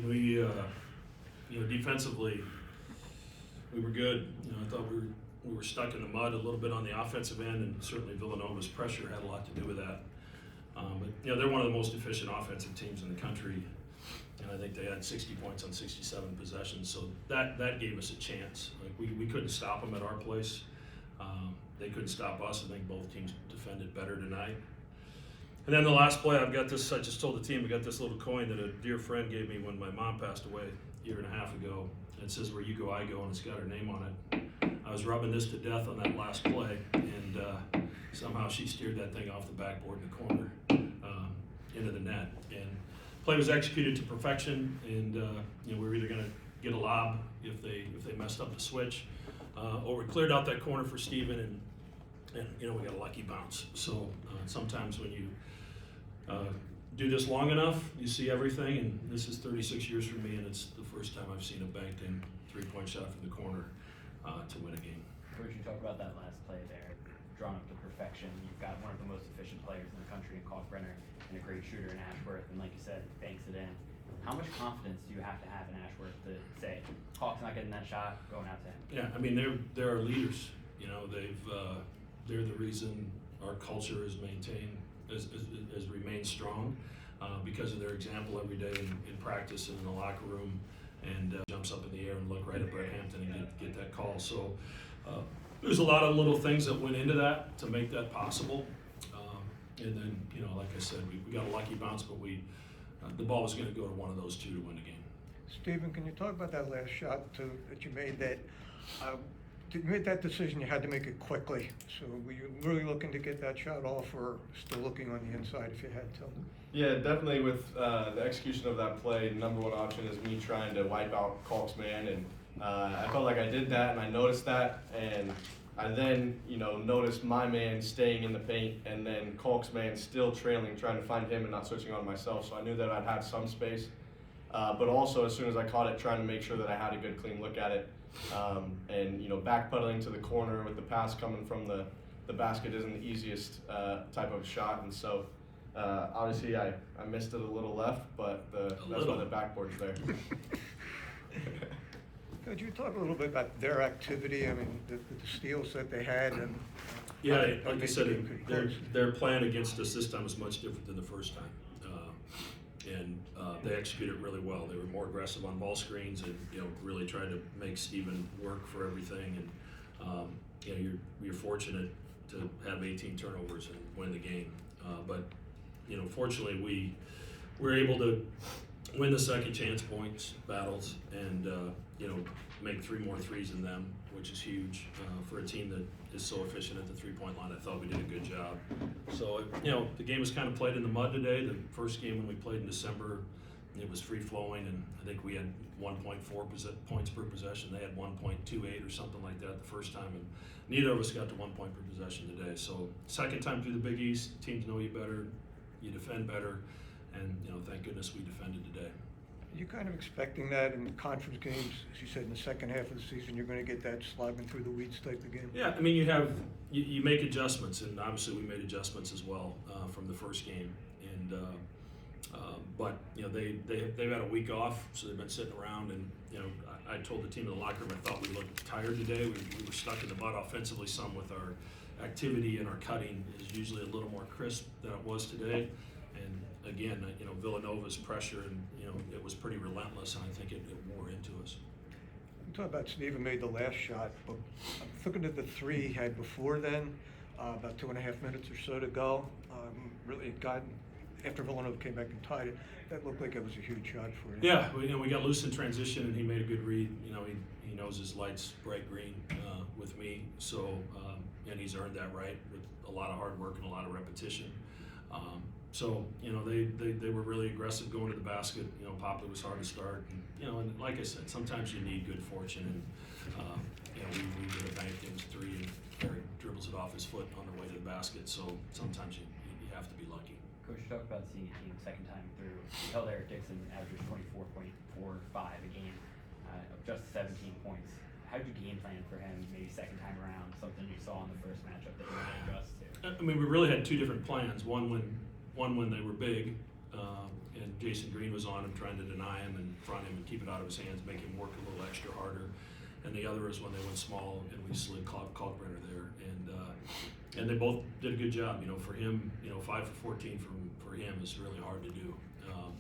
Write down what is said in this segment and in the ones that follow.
mean, defensively, we were good. I thought we were stuck in the mud a little bit on the offensive end, and certainly Villanova's pressure had a lot to do with that. But they're one of the most efficient offensive teams in the country, and I think they had 60 points on 67 possessions. So that gave us a chance. Like we couldn't stop them at our place. They couldn't stop us. I think both teams defended better tonight. And then the last play, I just told the team, I got this little coin that a dear friend gave me when my mom passed away a year and a half ago. It says, "Where you go, I go," and it's got her name on it. I was rubbing this to death on that last play, and somehow she steered that thing off the backboard in the corner into the net. And play was executed to perfection, and we were either going to get a lob if they messed up the switch, or we cleared out that corner for Steven, and we got a lucky bounce. So sometimes when you do this long enough, you see everything, and this is 36 years for me, and it's the first time I've seen a banked-in three-point shot from the corner to win a game. Coach, you talk about that last play there, drawn up to perfection. You've got one of the most efficient players in the country in Kalkbrenner, and a great shooter in Ashworth, and like you said, banks it in. How much confidence do you have to have in Ashworth to say, Hawk's not getting that shot, going out to him? Yeah, I mean, they're our leaders. They're the reason our culture is maintained, has remained strong because of their example every day in practice and in the locker room, and jumps up in the air and look right at Brett Hampton and get that call. So there's a lot of little things that went into that to make that possible. And then, like I said, we got a lucky bounce, but the ball was going to go to one of those two to win the game. Stephen, can you talk about that last shot that you made? That you made that decision, you had to make it quickly. So were you really looking to get that shot off, or still looking on the inside if you had to? Yeah, definitely. With the execution of that play, the number one option is me trying to wipe out Kalk's man, and I felt like I did that, and I noticed that, and I then, noticed my man staying in the paint, and then Kalk's man still trailing, trying to find him and not switching on myself. So I knew that I'd have some space, but also as soon as I caught it, trying to make sure that I had a good, clean look at it, and backpedaling to the corner with the pass coming from the basket isn't the easiest type of shot, and so obviously I missed it a little left, but that's why the backboard's there. Could you talk a little bit about their activity? I mean, the steals that they had, and yeah, like I said, their plan against us this time was much different than the first time, and they executed really well. They were more aggressive on ball screens, and really tried to make Steven work for everything. And you're fortunate to have 18 turnovers and win the game, but fortunately we were able to win the second chance points battles, and make 3 more threes than them, which is huge for a team that is so efficient at the three-point line. I thought we did a good job. So the game was kind of played in the mud today. The first game when we played in December, it was free-flowing, and I think we had 1.4 points per possession. They had 1.28 or something like that the first time, and neither of us got to 1 point per possession today. So second time through the Big East, teams know you better, you defend better, and thank goodness we defended today. Are you kind of expecting that in conference games, as you said, in the second half of the season, you're going to get that slogging through the weeds type of game? Yeah, I mean, you make adjustments, and obviously we made adjustments as well from the first game, and but they've had a week off, so they've been sitting around, and I told the team in the locker room I thought we looked tired today. We were stuck in the mud offensively some with our activity, and our cutting is usually a little more crisp than it was today. And again, Villanova's pressure, and it was pretty relentless, and I think it wore into us. You talk about Steven made the last shot, but I'm looking at the three he had before then, about 2.5 minutes or so to go. Really, it got after Villanova came back and tied it. That looked like it was a huge shot for him. Yeah, we got loose in transition, and he made a good read. He knows his lights bright green with me, so and he's earned that right with a lot of hard work and a lot of repetition. So they were really aggressive going to the basket. Poplar was hard to start, and like I said, sometimes you need good fortune, and we did a bank-in three, and Eric dribbles it off his foot on the way to the basket. So sometimes you have to be lucky. Coach, you talked about seeing a team second time through. You held Eric Dixon averages 24.45 a game, just 17 points. How did you game plan for him, maybe second time around, something you saw in the first matchup that you might adjust to? I mean, we really had two different plans. One when they were big, and Jason Green was on him, trying to deny him and front him and keep it out of his hands, make him work a little extra harder. And the other is when they went small and we slid Kalkbrenner there, and they both did a good job. You know, for him, 5 for 14 for him is really hard to do.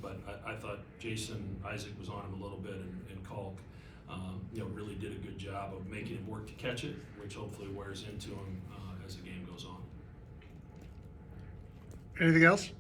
But I thought Isaac was on him a little bit, and Kalk, really did a good job of making him work to catch it, which hopefully wears into him as the game goes on. Anything else?